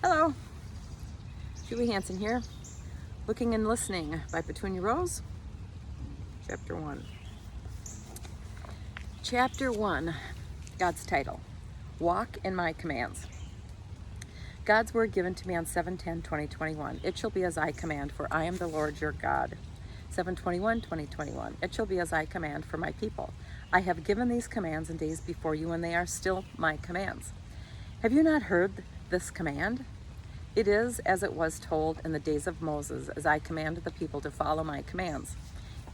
Hello, Julie Hanson here. Looking and Listening by Petunia Rose, Chapter 1. Chapter 1, God's title, Walk in My Commands. God's word given to me on 7/10/2021. It shall be as I command, for I am the Lord your God. 7/21/2021. It shall be as I command for my people. I have given these commands in days before you, and they are still my commands. Have you not heard this command? It is as it was told in the days of Moses, as I commanded the people to follow my commands.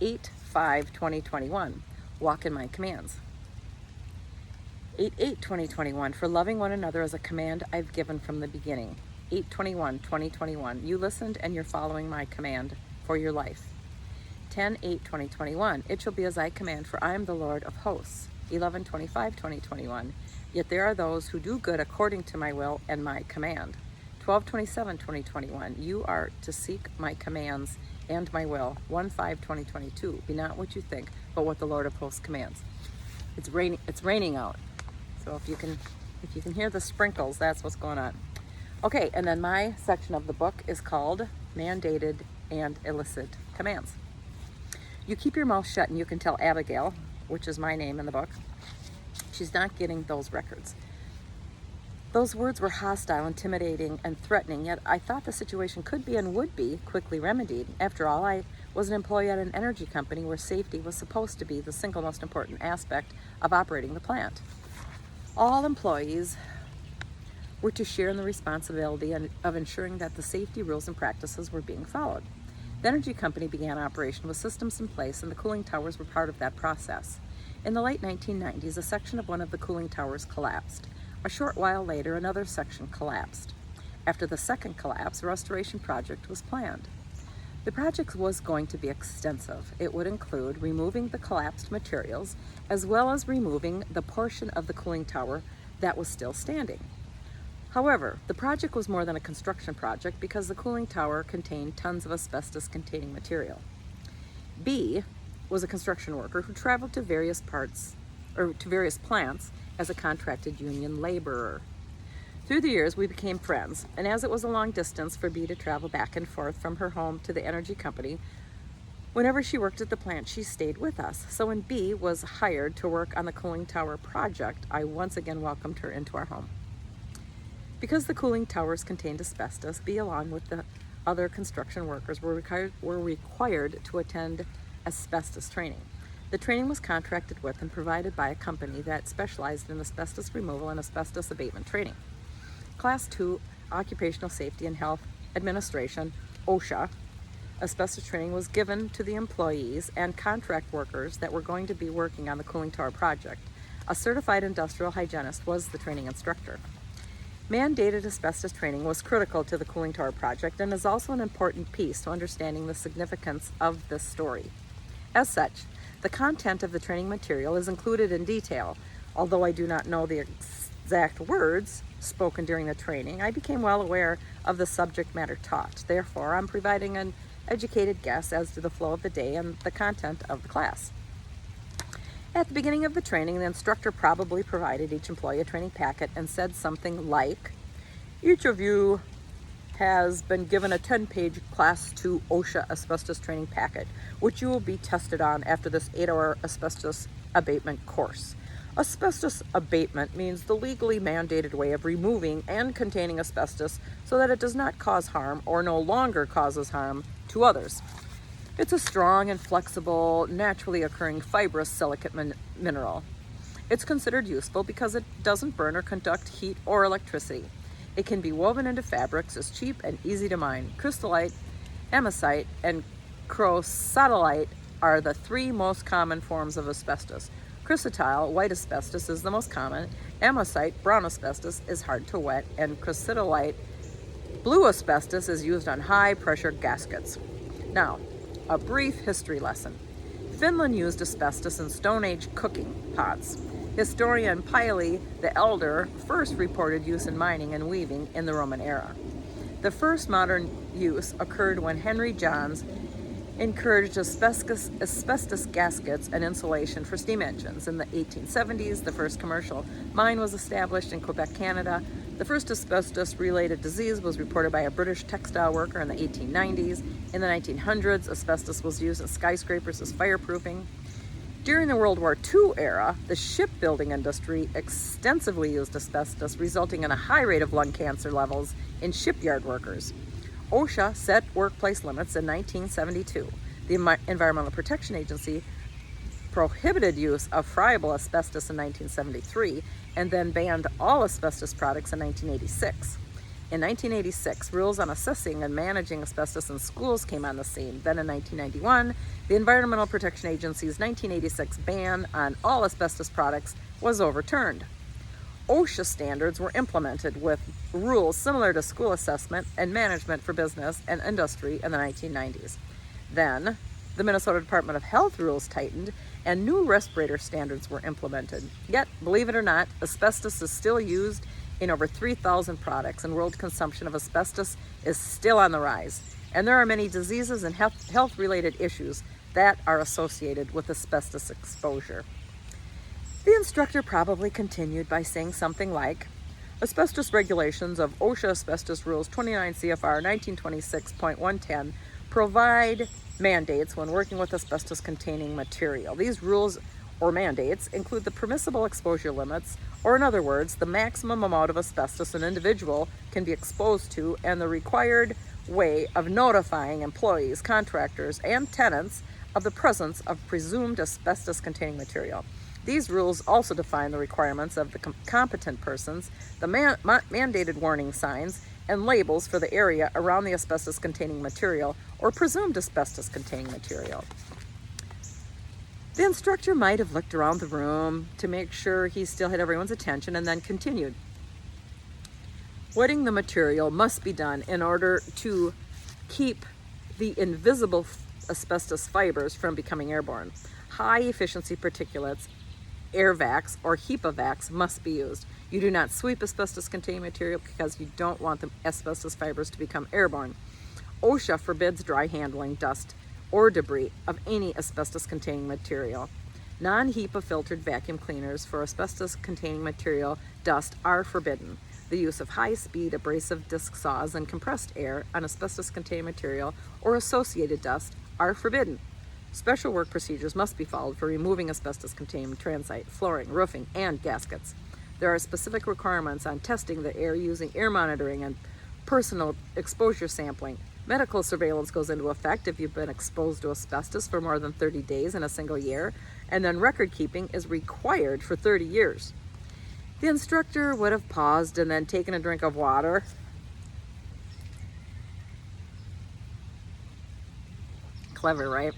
8/5/2021. Walk in my commands. 8/8/2021. For loving one another as a command I've given from the beginning. 8/21/2021. You listened and you're following my command for your life. 10/8/2021. It shall be as I command, for I am the Lord of hosts. 11/25/2021. Yet there are those who do good according to my will and my command. 12/27/2021. You are to seek my commands and my will. 1/5/2022. Be not what you think, but what the Lord of hosts commands. It's raining out. So if you can hear the sprinkles, that's what's going on. Okay, and then my section of the book is called Mandated and Illicit Commands. You keep your mouth shut and you can tell Abigail, which is my name in the book, she's not getting those records. Those words were hostile, intimidating, and threatening, yet I thought the situation could be and would be quickly remedied. After all, I was an employee at an energy company where safety was supposed to be the single most important aspect of operating the plant. All employees were to share in the responsibility of ensuring that the safety rules and practices were being followed. The energy company began operation with systems in place, and the cooling towers were part of that process. In the late 1990s, a section of one of the cooling towers collapsed. A short while later, another section collapsed. After the second collapse, a restoration project was planned. The project was going to be extensive. It would include removing the collapsed materials, as well as removing the portion of the cooling tower that was still standing. However, the project was more than a construction project because the cooling tower contained tons of asbestos-containing material. B was a construction worker who traveled to various plants as a contracted union laborer. Through the years, we became friends, and as it was a long distance for B to travel back and forth from her home to the energy company, whenever she worked at the plant, she stayed with us. So when B was hired to work on the cooling tower project, I once again welcomed her into our home. Because the cooling towers contained asbestos, B, along with the other construction workers, were required to attend asbestos training. The training was contracted with and provided by a company that specialized in asbestos removal and asbestos abatement training. Class 2 Occupational Safety and Health Administration, OSHA, asbestos training was given to the employees and contract workers that were going to be working on the cooling tower project. A certified industrial hygienist was the training instructor. Mandated asbestos training was critical to the cooling tower project and is also an important piece to understanding the significance of this story. As such, the content of the training material is included in detail. Although I do not know the exact words spoken during the training, I became well aware of the subject matter taught. Therefore, I'm providing an educated guess as to the flow of the day and the content of the class. At the beginning of the training, the instructor probably provided each employee a training packet and said something like, "Each of you has been given a 10-page Class 2 OSHA asbestos training packet, which you will be tested on after this 8-hour asbestos abatement course. Asbestos abatement means the legally mandated way of removing and containing asbestos so that it does not cause harm or no longer causes harm to others. It's a strong and flexible, naturally occurring fibrous silicate mineral. It's considered useful because it doesn't burn or conduct heat or electricity. It can be woven into fabrics, is cheap and easy to mine. Crystallite, amosite, and chrysotolite are the three most common forms of asbestos. Chrysotile, white asbestos, is the most common. Amosite, brown asbestos, is hard to wet. And chrysotolite, blue asbestos, is used on high-pressure gaskets." Now, a brief history lesson. Finland used asbestos in Stone Age cooking pots. Historian Pili the Elder first reported use in mining and weaving in the Roman era. The first modern use occurred when Henry Johns encouraged asbestos gaskets and insulation for steam engines. In the 1870s, the first commercial mine was established in Quebec, Canada. The first asbestos-related disease was reported by a British textile worker in the 1890s. In the 1900s, asbestos was used in skyscrapers as fireproofing. During the World War II era, the shipbuilding industry extensively used asbestos, resulting in a high rate of lung cancer levels in shipyard workers. OSHA set workplace limits in 1972. The Environmental Protection Agency prohibited use of friable asbestos in 1973 and then banned all asbestos products in 1986. In 1986, rules on assessing and managing asbestos in schools came on the scene. Then in 1991, the Environmental Protection Agency's 1986 ban on all asbestos products was overturned. OSHA standards were implemented with rules similar to school assessment and management for business and industry in the 1990s. Then, the Minnesota Department of Health rules tightened and new respirator standards were implemented. Yet, believe it or not, asbestos is still used in over 3,000 products, and world consumption of asbestos is still on the rise. And there are many diseases and health-related issues that are associated with asbestos exposure. The instructor probably continued by saying something like, asbestos regulations of OSHA Asbestos Rules 29 CFR 1926.110 provide mandates when working with asbestos-containing material. These rules or mandates include the permissible exposure limits, or in other words, the maximum amount of asbestos an individual can be exposed to, and the required way of notifying employees, contractors, and tenants of the presence of presumed asbestos-containing material. These rules also define the requirements of the competent persons, the mandated warning signs, and labels for the area around the asbestos-containing material or presumed asbestos-containing material. The instructor might have looked around the room to make sure he still had everyone's attention and then continued. Wetting the material must be done in order to keep the invisible asbestos fibers from becoming airborne. High-efficiency particulates, air vacs, or HEPA vacs must be used. You do not sweep asbestos-containing material because you don't want the asbestos fibers to become airborne. OSHA forbids dry handling, dust, or debris of any asbestos-containing material. Non-HEPA filtered vacuum cleaners for asbestos-containing material dust are forbidden. The use of high-speed abrasive disc saws and compressed air on asbestos-containing material or associated dust are forbidden. Special work procedures must be followed for removing asbestos-containing transite, flooring, roofing, and gaskets. There are specific requirements on testing the air using air monitoring and personal exposure sampling. Medical surveillance goes into effect if you've been exposed to asbestos for more than 30 days in a single year, and then record keeping is required for 30 years. The instructor would have paused and then taken a drink of water. Clever, right?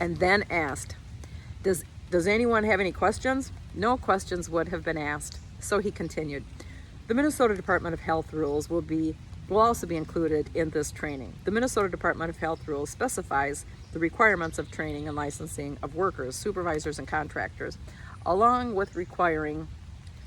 And then asked, does anyone have any questions? No questions would have been asked, so he continued. The Minnesota Department of Health rules will also be included in this training. The Minnesota Department of Health rules specifies the requirements of training and licensing of workers, supervisors, and contractors. Along with requiring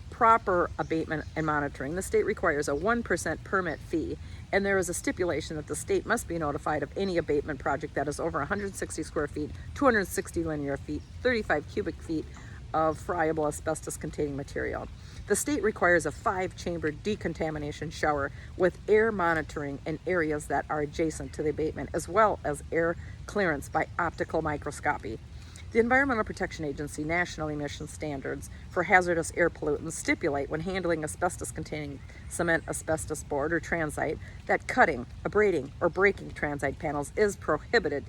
proper abatement and monitoring, the state requires a 1% permit fee, and there is a stipulation that the state must be notified of any abatement project that is over 160 square feet, 260 linear feet, 35 cubic feet of friable asbestos-containing material. The state requires a 5-chamber decontamination shower with air monitoring in areas that are adjacent to the abatement, as well as air clearance by optical microscopy. The Environmental Protection Agency National Emission Standards for hazardous air pollutants stipulate when handling asbestos-containing cement, asbestos board, or transite that cutting, abrading, or breaking transite panels is prohibited.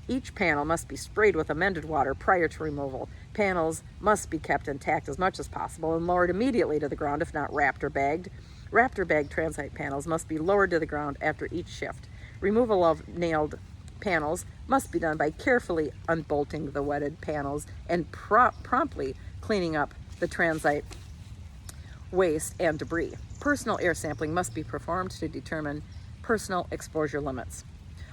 Each panel must be sprayed with amended water prior to removal. Panels must be kept intact as much as possible and lowered immediately to the ground if not wrapped or bagged. Wrapped or bagged transite panels must be lowered to the ground after each shift. Removal of nailed panels must be done by carefully unbolting the wetted panels and promptly cleaning up the transite waste and debris. Personal air sampling must be performed to determine personal exposure limits.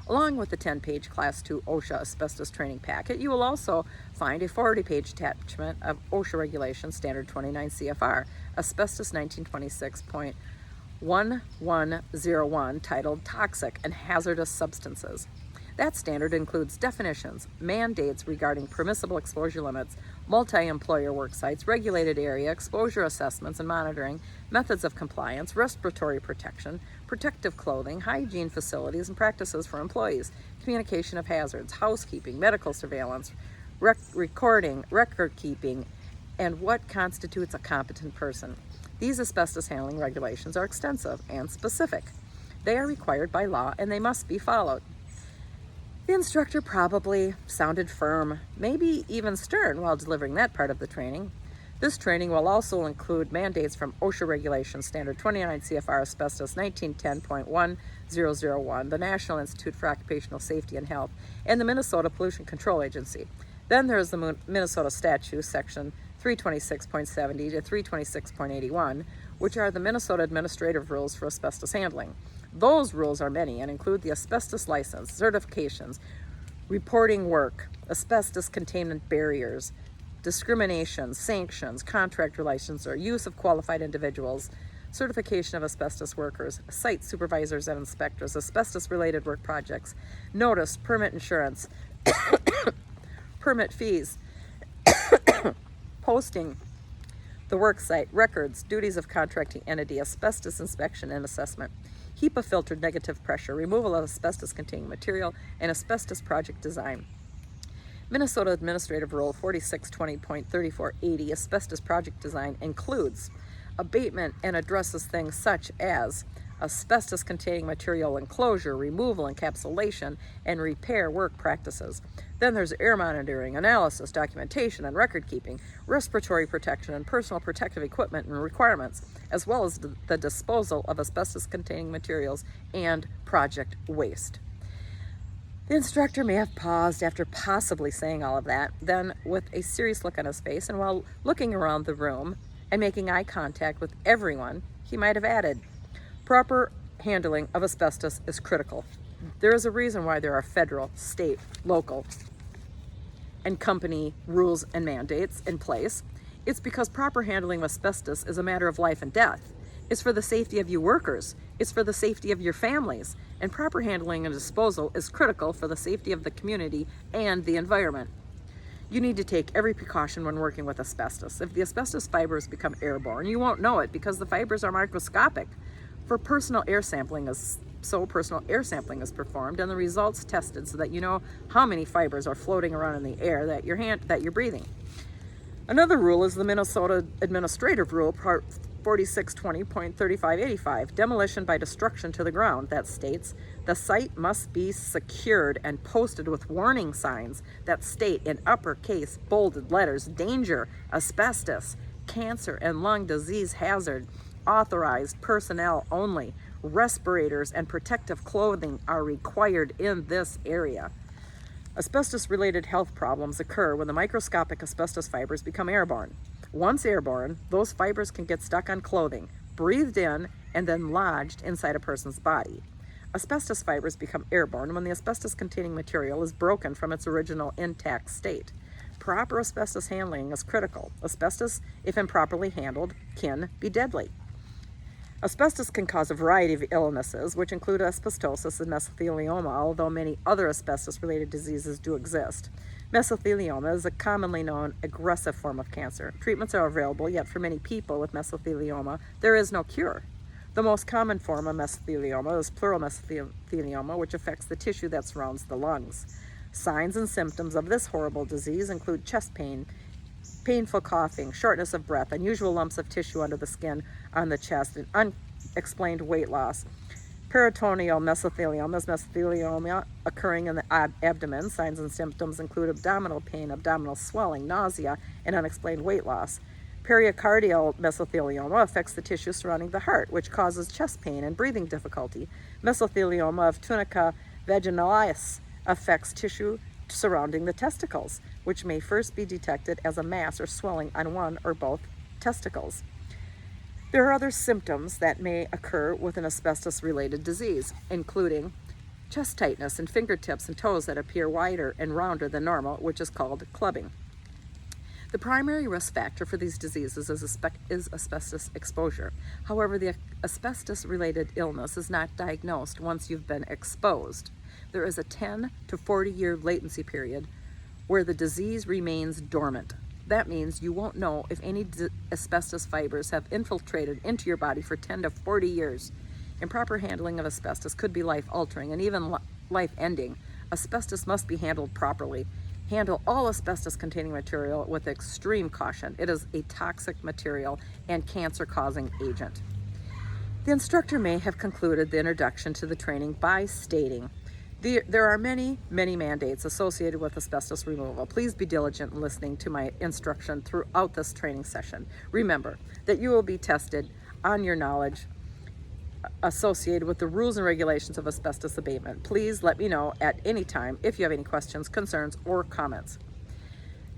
Along with the 10-page Class 2 OSHA asbestos training packet, you will also find a 40-page attachment of OSHA Regulation Standard 29 CFR, Asbestos 1926.1101, titled Toxic and Hazardous Substances. That standard includes definitions, mandates regarding permissible exposure limits, multi-employer work sites, regulated area, exposure assessments and monitoring, methods of compliance, respiratory protection, protective clothing, hygiene facilities and practices for employees, communication of hazards, housekeeping, medical surveillance, recording, record keeping, and what constitutes a competent person. These asbestos handling regulations are extensive and specific. They are required by law and they must be followed. The instructor probably sounded firm, maybe even stern while delivering that part of the training. This training will also include mandates from OSHA Regulations Standard 29 CFR Asbestos 1910.1001, the National Institute for Occupational Safety and Health, and the Minnesota Pollution Control Agency. Then there's the Minnesota Statute, Section 326.70 to 326.81, which are the Minnesota Administrative Rules for Asbestos Handling. Those rules are many and include the asbestos license, certifications, reporting work, asbestos containment barriers, discrimination, sanctions, contract relations, or use of qualified individuals, certification of asbestos workers, site supervisors and inspectors, asbestos-related work projects, notice, permit insurance, permit fees, posting the work site, records, duties of contracting entity, asbestos inspection and assessment, HEPA filtered negative pressure, removal of asbestos-containing material, and asbestos project design. Minnesota Administrative Rule 4620.3480, asbestos project design, includes abatement and addresses things such as asbestos-containing material enclosure, removal, encapsulation, and repair work practices. Then there's air monitoring, analysis, documentation, and record keeping, respiratory protection, and personal protective equipment and requirements, as well as the disposal of asbestos-containing materials and project waste. The instructor may have paused after possibly saying all of that, then with a serious look on his face, and while looking around the room and making eye contact with everyone, he might have added, proper handling of asbestos is critical. There is a reason why there are federal, state, local, and company rules and mandates in place. It's because proper handling of asbestos is a matter of life and death. It's for the safety of you workers. It's for the safety of your families. And proper handling and disposal is critical for the safety of the community and the environment. You need to take every precaution when working with asbestos. If the asbestos fibers become airborne, you won't know it because the fibers are microscopic. Personal air sampling is performed and the results tested so that you know how many fibers are floating around in the air that you're breathing. Another rule is the Minnesota Administrative Rule, Part 4620.3585, demolition by destruction to the ground, that states the site must be secured and posted with warning signs that state in uppercase bolded letters, danger, asbestos, cancer and lung disease hazard, authorized personnel only, respirators and protective clothing are required in this area. Asbestos-related health problems occur when the microscopic asbestos fibers become airborne. Once airborne, those fibers can get stuck on clothing, breathed in, and then lodged inside a person's body. Asbestos fibers become airborne when the asbestos-containing material is broken from its original intact state. Proper asbestos handling is critical. Asbestos, if improperly handled, can be deadly. Asbestos can cause a variety of illnesses, which include asbestosis and mesothelioma, although many other asbestos-related diseases do exist. Mesothelioma is a commonly known aggressive form of cancer. Treatments are available, yet for many people with mesothelioma, there is no cure. The most common form of mesothelioma is pleural mesothelioma, which affects the tissue that surrounds the lungs. Signs and symptoms of this horrible disease include chest pain, painful coughing, shortness of breath, unusual lumps of tissue under the skin on the chest, and unexplained weight loss. Peritoneal mesothelioma is mesothelioma occurring in the abdomen. Signs and symptoms include abdominal pain, abdominal swelling, nausea, and unexplained weight loss. Pericardial mesothelioma affects the tissue surrounding the heart, which causes chest pain and breathing difficulty. Mesothelioma of tunica vaginalis affects tissue surrounding the testicles, which may first be detected as a mass or swelling on one or both testicles. There are other symptoms that may occur with an asbestos-related disease, including chest tightness and fingertips and toes that appear wider and rounder than normal, which is called clubbing. The primary risk factor for these diseases is asbestos exposure. However, the asbestos-related illness is not diagnosed once you've been exposed. There is a 10 to 40-year latency period where the disease remains dormant. That means you won't know if any asbestos fibers have infiltrated into your body for 10 to 40 years. Improper handling of asbestos could be life-altering and even life-ending. Asbestos must be handled properly. Handle all asbestos-containing material with extreme caution. It is a toxic material and cancer-causing agent. The instructor may have concluded the introduction to the training by stating, there are many mandates associated with asbestos removal. Please be diligent in listening to my instruction throughout this training session. Remember that you will be tested on your knowledge associated with the rules and regulations of asbestos abatement. Please let me know at any time if you have any questions, concerns, or comments.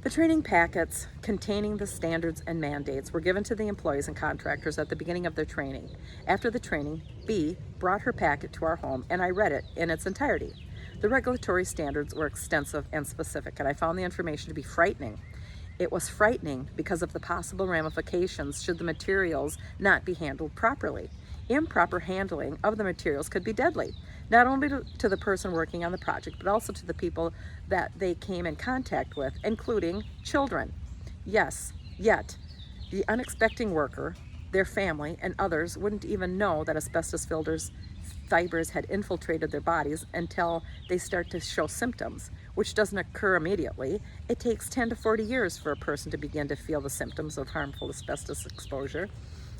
The training packets containing the standards and mandates were given to the employees and contractors at the beginning of their training. After the training, B brought her packet to our home and I read it in its entirety. The regulatory standards were extensive and specific, and I found the information to be frightening. It was frightening because of the possible ramifications should the materials not be handled properly. Improper handling of the materials could be deadly, not only to the person working on the project, but also to the people that they came in contact with, including children. Yes, yet the unexpected worker, their family, and others wouldn't even know that asbestos fibers had infiltrated their bodies until they start to show symptoms, which doesn't occur immediately. It takes 10 to 40 years for a person to begin to feel the symptoms of harmful asbestos exposure.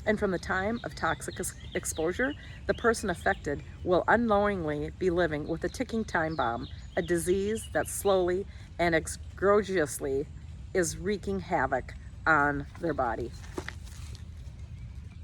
And from the time of toxic exposure, the person affected will unknowingly be living with a ticking time bomb, a disease that slowly and egregiously is wreaking havoc on their body.